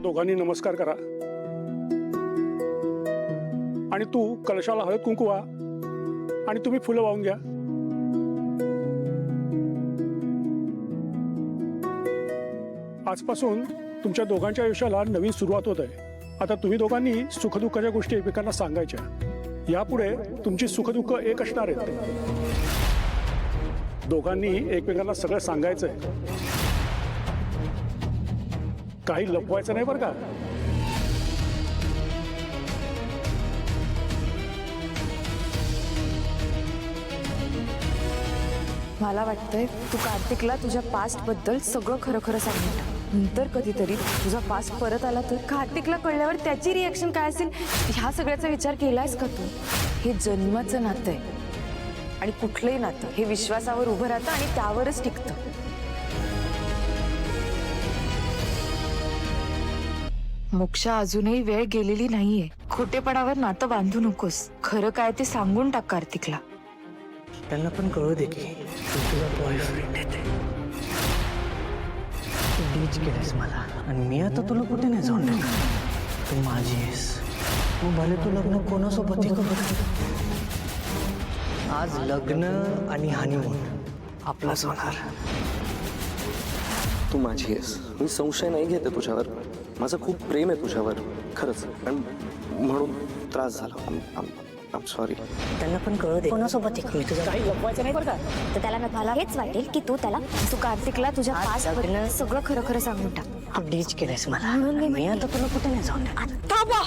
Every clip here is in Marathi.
दोघांनी नमस्कार करा आणि तू कलशाला हळद कुंकू वा आणि तुम्ही फुलं वाहून घ्या. आजपासून तुमच्या दोघांच्या आयुष्याला नवीन सुरुवात होत आहे. आता तुम्ही दोघांनी सुखदुःखाच्या गोष्टी एकमेकांना सांगायच्या. यापुढे तुमची सुखदुःख एक असणार आहेत. दोघांनी एकमेकांना सगळं सांगायचंय, काही लपवायचं नाही बरं का. मला वाटतंय तू कार्तिकला तुझ्या पास्ट बद्दल सगळं खरं खरं सांगितलं. नंतर कधीतरी तुझा पास्ट परत आला तर कार्तिकला कळल्यावर त्याची रिएक्शन काय असेल ह्या सगळ्याचा विचार केलायस का तू? हे जन्माचं नातं आहे आणि कुठलंही नातं हे विश्वासावर उभं राहतं आणि त्यावरच टिकतं. मोक्षा, अजूनही वेळ गेलेली नाहीये. खोटेपणावर नातं बांधू नकोस. खरं काय ते सांगून टाक कार्तिकला. त्यांना पण कळू दे की तू तुझा बॉयफ्रेंड आहे ते. तू डीच केलंस मला आणि मी आता तुला कुठे नाही जाऊन देणार. तू माझी आहेस. तू भले तू लग्न कोणासोबत आज लग्न आणि हनीमून आपलाच होणार. तू माझी आहेस. मी संशय नाही घेते तुझ्यावर. माझं खूप प्रेम आहे तुझ्यावर खरंच. पण म्हणून त्रास झाला. I'm sorry. त्यांना पण कळू दे कोणासोबत मी तुझं काही लपवायचं नाही बरं का. तर त्याला मला हेच वाटेल की तू कार्तिकला तुझ्या पास्ट बद्दल सगळं खरं खरं सांगून टाक. तू डीच केलंस मला. मी आता तुला कुठे नाही जाऊन देणार. थांबा.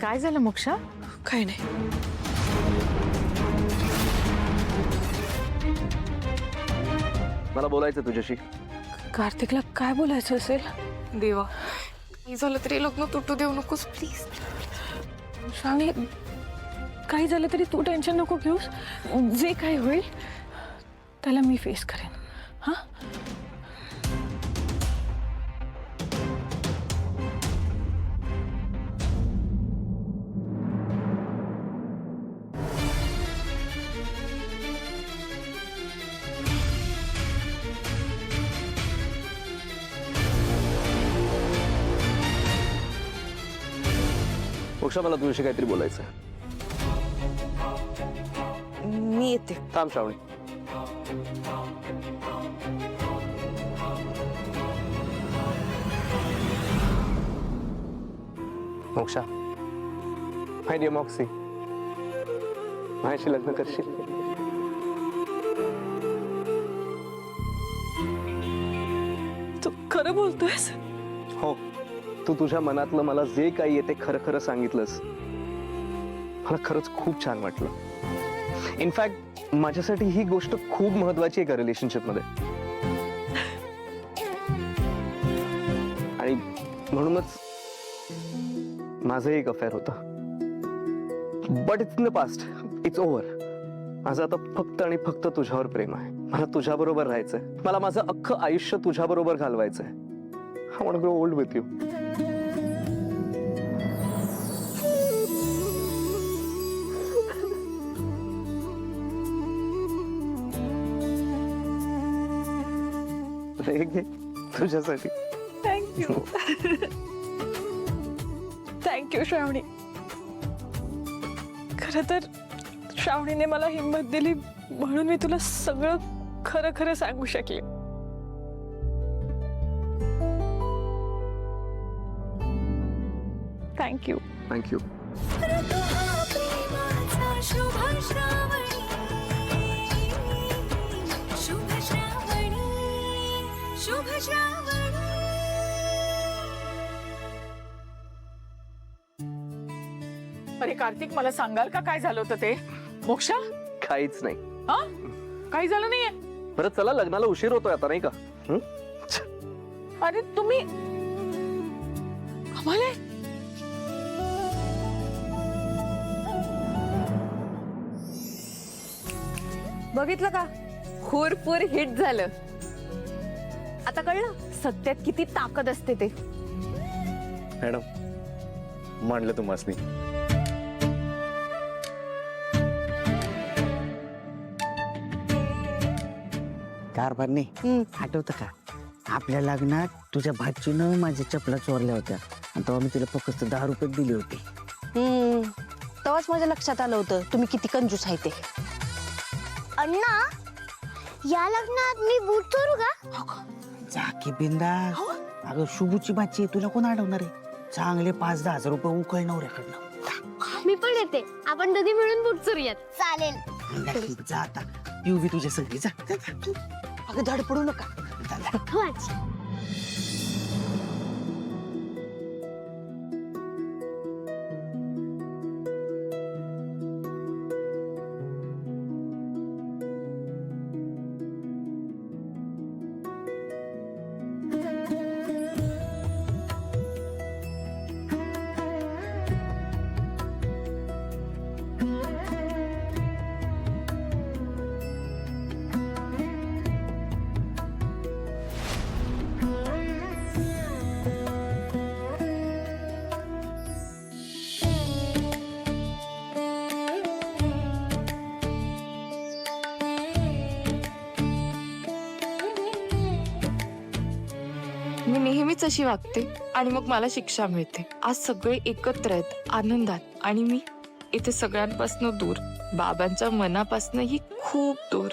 काय झालं मोक्षा? काही नाही. मला बोलायचं तुझ्याशी. कार्तिकला काय बोलायचं असेल? देवा, काही झालं तरी लग्न तुटू देऊ नकोस प्लीज. श्रावणी, काही झालं तरी तू टेन्शन नको घेऊस. जे काही होईल त्याला मी फेस करेन. हा, मोक्षा, मला तुझ्याशी काहीतरी बोलायचं. मी येते. थांब श्रावणी. मोक्षा, माय डिअर मॉक्सी, माझ्याशी लग्न करशील? तू खरं बोलतोयस? हो. तू तुझ्या मनातलं मला जे काही येते खरं खरं सांगितलंस. मला खरंच खूप छान वाटलं. इनफॅक्ट माझ्यासाठी ही गोष्ट खूप महत्वाची आहे का रिलेशनशिपमध्ये. आणि म्हणूनच माझं एक अफेअर होतं. But it's in the past. It's over. माझं आता फक्त आणि फक्त तुझ्यावर प्रेम आहे. मला तुझ्याबरोबर राहायचंय. मला माझं अख्खं आयुष्य तुझ्याबरोबर घालवायचंय. I want to grow old with you. तुझ्यासाठी. थँक्यू. थँक्यू श्रावणी. खरं तर श्रावणीने मला हिंमत दिली म्हणून मी तुला सगळं खरं खरं सांगू शकले. थँक्यू. थँक्यू. अरे कार्तिक, मला सांगाल का काय झालं होतं ते? मोक्षा, काहीच नाही. हा, काही झालं नाहीये? बरं चला, लग्नाला उशीर होतोय आता नाही का? अरे तुम्ही आम्हाला बघितलं का? खूरपूर हिट झालं. आता कळलं सत्यात किती ताकद असते ते. मॅडम, मांडलं तुम्हासनी. कारभारने आठवतं का आपल्या लग्नात तुझ्या भाचीनं माझ्या चपला चोरल्या होत्या आणि तेव्हा मी तिला फक्त 10 रुपये दिले होते. तेव्हाच माझ्या लक्षात आलं होतं तुम्ही किती कंजूस आहे ते. अण्णा या लग्नात मी बूट चोरू का? जा की बिंदा. अगं शुभूची भाची आहे, तुला कोण अडवणार आहे? चांगले 5-10 हजार रुपये उकळ नवऱ्याकडनं. मी पण येते, आपण दोघी मिळून बूट चोरूयात. चालेल. जा आता पिऊ बी तुझ्या सगळी जा जा, जा. अगं धड पडू नका. जा, जा. हो आजी. मी नेहमीच अशी वागते आणि मग मला शिक्षा मिळते. आज सगळे एकत्र आहेत आनंदात आणि मी इथे सगळ्यांपासून दूर, बाबांच्या मनापासूनही खूप दूर.